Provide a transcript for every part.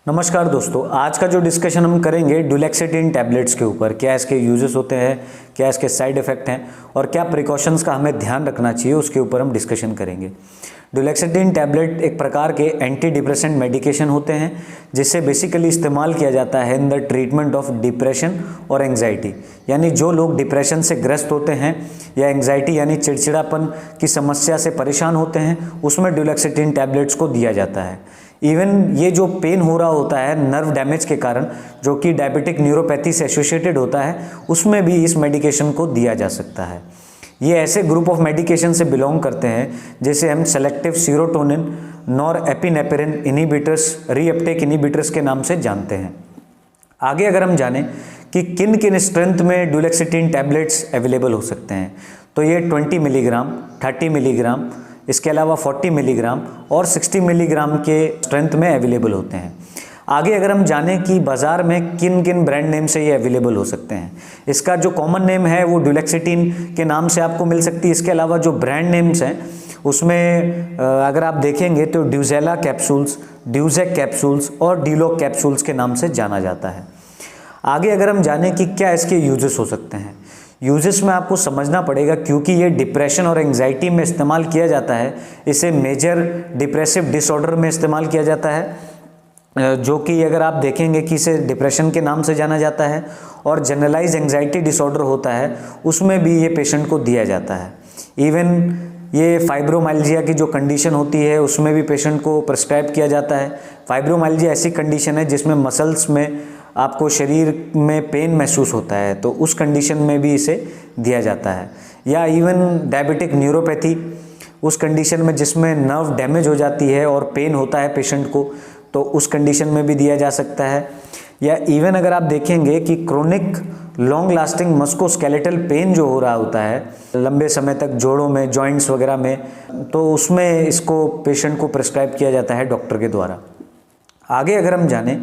नमस्कार दोस्तों, आज का जो डिस्कशन हम करेंगे डुलेक्सिटिन टैबलेट्स के ऊपर। क्या इसके यूजेस होते हैं, क्या इसके साइड इफ़ेक्ट हैं और क्या प्रिकॉशंस का हमें ध्यान रखना चाहिए, उसके ऊपर हम डिस्कशन करेंगे। डुलेक्सिटिन टैबलेट एक प्रकार के एंटी डिप्रेसेंट मेडिकेशन होते हैं जिससे बेसिकली इस्तेमाल किया जाता है in the treatment of depression और एंग्जाइटी। यानी जो लोग डिप्रेशन से ग्रस्त होते हैं या एंग्जाइटी यानी चिड़चिड़ापन की समस्या से परेशान होते हैं, उसमें डुलेक्सिटिन टैबलेट्स को दिया जाता है। इवन ये जो पेन हो रहा होता है नर्व डैमेज के कारण, जो कि डायबिटिक न्यूरोपैथी से एसोसिएटेड होता है, उसमें भी इस मेडिकेशन को दिया जा सकता है। ये ऐसे ग्रुप ऑफ मेडिकेशन से बिलोंग करते हैं जैसे हम selective serotonin norepinephrine inhibitors, reuptake inhibitors के नाम से जानते हैं। आगे अगर हम जानें कि किन किन स्ट्रेंथ में डुलेक्सिटिन टैबलेट्स अवेलेबल हो सकते हैं, तो ये 20 मिलीग्राम, 30 मिलीग्राम, इसके अलावा 40 मिलीग्राम और 60 मिलीग्राम के स्ट्रेंथ में अवेलेबल होते हैं। आगे अगर हम जानें कि बाज़ार में किन किन ब्रांड नेम से ये अवेलेबल हो सकते हैं, इसका जो कॉमन नेम है वो डुलेक्सिटिन के नाम से आपको मिल सकती है। इसके अलावा जो ब्रांड नेम्स हैं उसमें अगर आप देखेंगे तो ड्यूजेला कैप्सूल्स, ड्यूजेक कैप्सूल्स और डीलोक कैप्सूल्स के नाम से जाना जाता है। आगे अगर हम जानें कि क्या इसके यूजेस हो सकते हैं, यूजेस में आपको समझना पड़ेगा क्योंकि ये डिप्रेशन और एंग्जाइटी में इस्तेमाल किया जाता है। इसे मेजर डिप्रेसिव डिसऑर्डर में इस्तेमाल किया जाता है, जो कि अगर आप देखेंगे कि इसे डिप्रेशन के नाम से जाना जाता है, और जनरलाइज एंग्जाइटी डिसऑर्डर होता है उसमें भी ये पेशेंट को दिया जाता है। इवन ये फाइब्रोमाइल्जिया की जो कंडीशन होती है उसमें भी पेशेंट को प्रिस्क्राइब किया जाता है। फाइब्रोमाइल्जिया ऐसी कंडीशन है जिसमें मसल्स में आपको शरीर में पेन महसूस होता है, तो उस कंडीशन में भी इसे दिया जाता है। या इवन डायबिटिक न्यूरोपैथी, उस कंडीशन में जिसमें नर्व डैमेज हो जाती है और पेन होता है पेशेंट को, तो उस कंडीशन में भी दिया जा सकता है। या इवन अगर आप देखेंगे कि chronic long lasting musculoskeletal pain जो हो रहा होता है लंबे समय तक जोड़ों में, जॉइंट्स वगैरह में, तो उसमें इसको पेशेंट को प्रिस्क्राइब किया जाता है डॉक्टर के द्वारा। आगे अगर हम जानें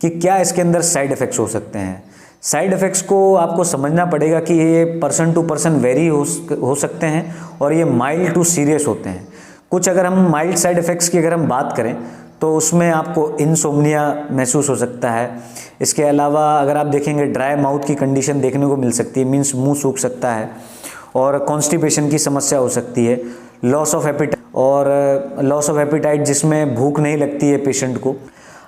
कि क्या इसके अंदर साइड इफ़ेक्ट्स हो सकते हैं, साइड इफ़ेक्ट्स को आपको समझना पड़ेगा कि ये पर्सन टू पर्सन वेरी हो सकते हैं और ये माइल्ड टू सीरियस होते हैं। कुछ अगर हम माइल्ड साइड इफ़ेक्ट्स की अगर हम बात करें तो उसमें आपको इंसोम्निया महसूस हो सकता है। इसके अलावा अगर आप देखेंगे ड्राई माउथ की कंडीशन देखने को मिल सकती है, मीन्स मुंह सूख सकता है, और कॉन्स्टिपेशन की समस्या हो सकती है, लॉस ऑफ एपिटाइट जिसमें भूख नहीं लगती है पेशेंट को।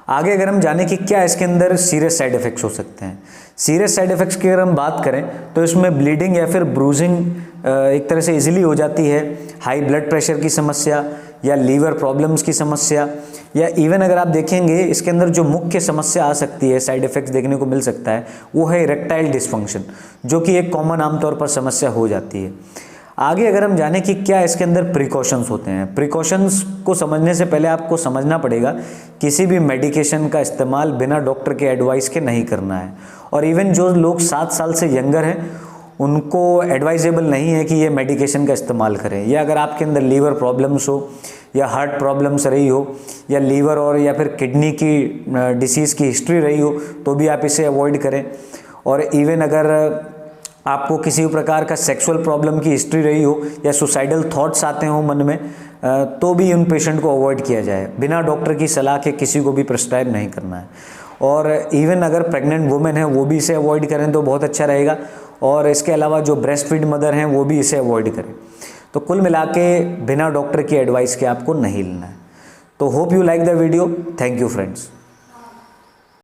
आगे अगर हम जाने कि क्या इसके अंदर सीरियस साइड इफ़ेक्ट्स हो सकते हैं, सीरियस साइड इफ़ेक्ट्स की अगर हम बात करें तो इसमें ब्लीडिंग या फिर ब्रूजिंग एक तरह से इजीली हो जाती है, हाई ब्लड प्रेशर की समस्या या लीवर प्रॉब्लम्स की समस्या, या इवन अगर आप देखेंगे इसके अंदर जो मुख्य समस्या आ सकती है, साइड इफ़ेक्ट्स देखने को मिल सकता है, वो है इरेक्टाइल डिसफंक्शन, जो कि एक कॉमन आमतौर पर समस्या हो जाती है। आगे अगर हम जानें कि क्या इसके अंदर प्रिकॉशंस होते हैं, प्रिकॉशंस को समझने से पहले आपको समझना पड़ेगा किसी भी मेडिकेशन का इस्तेमाल बिना डॉक्टर के एडवाइस के नहीं करना है। और इवन जो लोग 7 साल से यंगर हैं उनको एडवाइजेबल नहीं है कि ये मेडिकेशन का इस्तेमाल करें। या अगर आपके अंदर लीवर प्रॉब्लम्स हो या हार्ट प्रॉब्लम्स रही हो या लीवर और या फिर किडनी की डिसीज़ की हिस्ट्री रही हो तो भी आप इसे अवॉइड करें। और इवन अगर आपको किसी भी प्रकार का सेक्सुअल प्रॉब्लम की हिस्ट्री रही हो या सुसाइडल थॉट्स आते हो मन में, तो भी उन पेशेंट को अवॉइड किया जाए। बिना डॉक्टर की सलाह के किसी को भी प्रिस्क्राइब नहीं करना है। और इवन अगर प्रेग्नेंट वुमेन है वो भी इसे अवॉइड करें तो बहुत अच्छा रहेगा। और इसके अलावा जो ब्रेस्ट फीड मदर हैं वो भी इसे अवॉइड करें। तो कुल मिला के बिना डॉक्टर की एडवाइस के आपको नहीं लेना है। तो hope you like the video. Thank you friends.